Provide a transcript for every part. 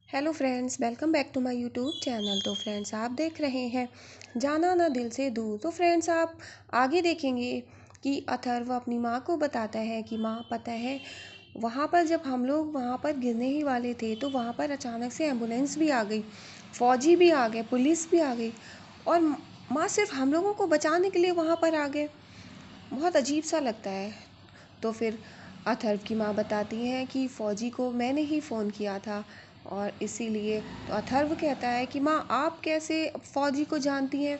Hello friends, welcome back to my YouTube channel. तो friends, आप देख रहे हैं जाना ना दिल से दूर। तो फ्रेंड्स, आप आगे देखेंगे कि अथर्व अपनी माँ को बताता है कि माँ, पता है वहाँ पर जब हम लोग वहाँ पर गिरने ही वाले थे तो वहाँ पर अचानक से एम्बुलेंस भी आ गई, फौजी भी आ गए, पुलिस भी आ गई और माँ सिर्फ हम लोगों को बचाने के लिए वहाँ पर आ गए। बहुत अजीब सा लगता है। तो फिर अथर्व की माँ बताती हैं कि फ़ौजी को मैंने ही फ़ोन किया था और इसीलिए। तो अथर्व कहता है कि माँ, आप कैसे फ़ौजी को जानती हैं?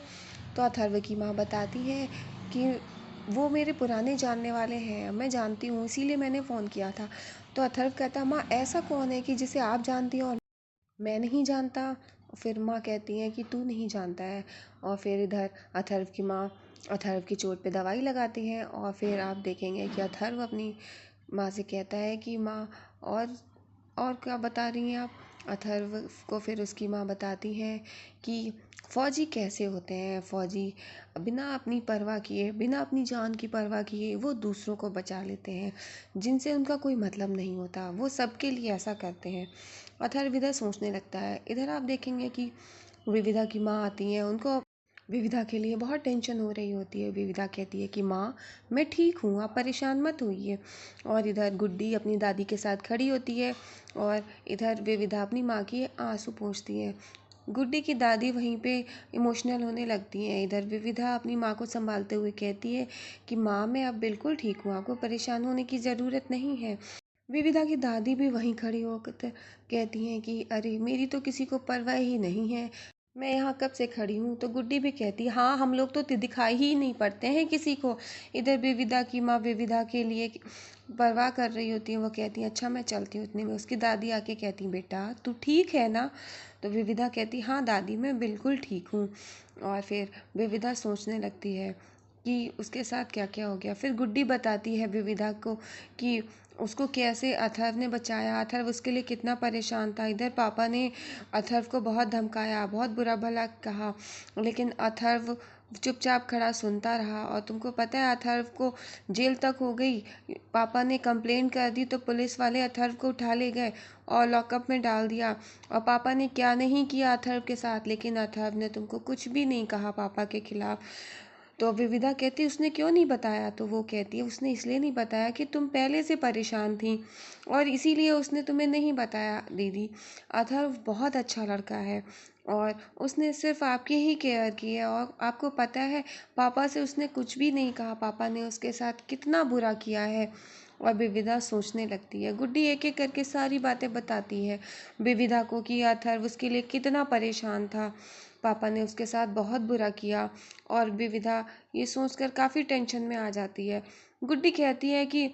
तो अथर्व की माँ बताती है कि वो मेरे पुराने जानने वाले हैं, मैं जानती हूँ, इसीलिए मैंने फ़ोन किया था। तो अथर्व कहता है, माँ ऐसा कौन है कि जिसे आप जानती हो और मैं नहीं जानता? फिर माँ कहती हैं कि तू नहीं जानता है। और फिर इधर अथर्व की माँ अथर्व की चोट पे दवाई लगाती हैं और फिर आप देखेंगे कि अथर्व अपनी माँ से कहता है कि माँ, और क्या बता रही हैं आप? अथर्व को फिर उसकी माँ बताती हैं कि फ़ौजी कैसे होते हैं। फ़ौजी बिना अपनी परवाह किए, बिना अपनी जान की परवाह किए वो दूसरों को बचा लेते हैं, जिनसे उनका कोई मतलब नहीं होता, वो सबके लिए ऐसा करते हैं। अथर्व इधर सोचने लगता है। इधर आप देखेंगे कि विविधा की माँ आती हैं, उनको विविधा के लिए बहुत टेंशन हो रही होती है। विविधा कहती है कि माँ, मैं ठीक हूँ, आप परेशान मत होइए। और इधर गुड्डी अपनी दादी के साथ खड़ी होती है और इधर विविधा अपनी माँ की आंसू पोंछती है। गुड्डी की दादी वहीं पे इमोशनल होने लगती हैं। इधर विविधा अपनी माँ को संभालते हुए कहती है कि माँ, मैं अब बिल्कुल ठीक हूँ, आपको परेशान होने की ज़रूरत नहीं है। विविधा की दादी भी वहीं खड़ी होकर कहती हैं कि अरे, मेरी तो किसी को परवाह ही नहीं है, मैं यहाँ कब से खड़ी हूँ। तो गुड्डी भी कहती है, हाँ, हम लोग तो दिखाई ही नहीं पड़ते हैं किसी को। इधर विविधा की माँ विविधा के लिए परवाह कर रही होती है। वो कहती है, अच्छा मैं चलती हूँ। इतने में उसकी दादी आके कहती, बेटा तू ठीक है ना? तो विविधा कहती, हाँ दादी, मैं बिल्कुल ठीक हूँ। और फिर विविधा सोचने लगती है कि उसके साथ क्या क्या हो गया। फिर गुड्डी बताती है विविधा को कि उसको कैसे अथर्व ने बचाया, अथर्व उसके लिए कितना परेशान था। इधर पापा ने अथर्व को बहुत धमकाया, बहुत बुरा भला कहा, लेकिन अथर्व चुपचाप खड़ा सुनता रहा। और तुमको पता है, अथर्व को जेल तक हो गई। पापा ने कंप्लेंट कर दी तो पुलिस वाले अथर्व को उठा ले गए और लॉकअप में डाल दिया। और पापा ने क्या नहीं किया अथर्व के साथ, लेकिन अथर्व ने तुमको कुछ भी नहीं कहा पापा के खिलाफ। तो विविधा कहती, उसने क्यों नहीं बताया? तो वो कहती है, उसने इसलिए नहीं बताया कि तुम पहले से परेशान थी और इसीलिए उसने तुम्हें नहीं बताया। दीदी, अथर्व बहुत अच्छा लड़का है और उसने सिर्फ आपकी ही केयर की है। और आपको पता है, पापा से उसने कुछ भी नहीं कहा, पापा ने उसके साथ कितना बुरा किया है। और विविधा सोचने लगती है। गुड्डी एक एक करके सारी बातें बताती है विविधा को कि अथर्व उसके लिए कितना परेशान था, पापा ने उसके साथ बहुत बुरा किया। और विविधा ये सोचकर काफ़ी टेंशन में आ जाती है। गुड्डी कहती है कि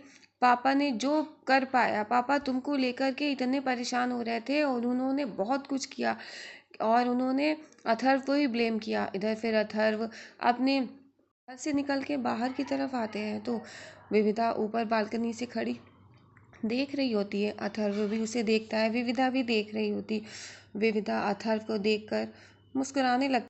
पापा ने जो कर पाया, पापा तुमको लेकर के इतने परेशान हो रहे थे और उन्होंने बहुत कुछ किया और उन्होंने अथर्व को ही ब्लेम किया। इधर फिर अथर्व अपने घर से निकल के बाहर की तरफ आते हैं तो विविधा ऊपर बालकनी से खड़ी देख रही होती है। अथर्व भी उसे देखता है, विविधा भी देख रही होती। विविधा अथर्व को देखकर मुस्कुराने लगती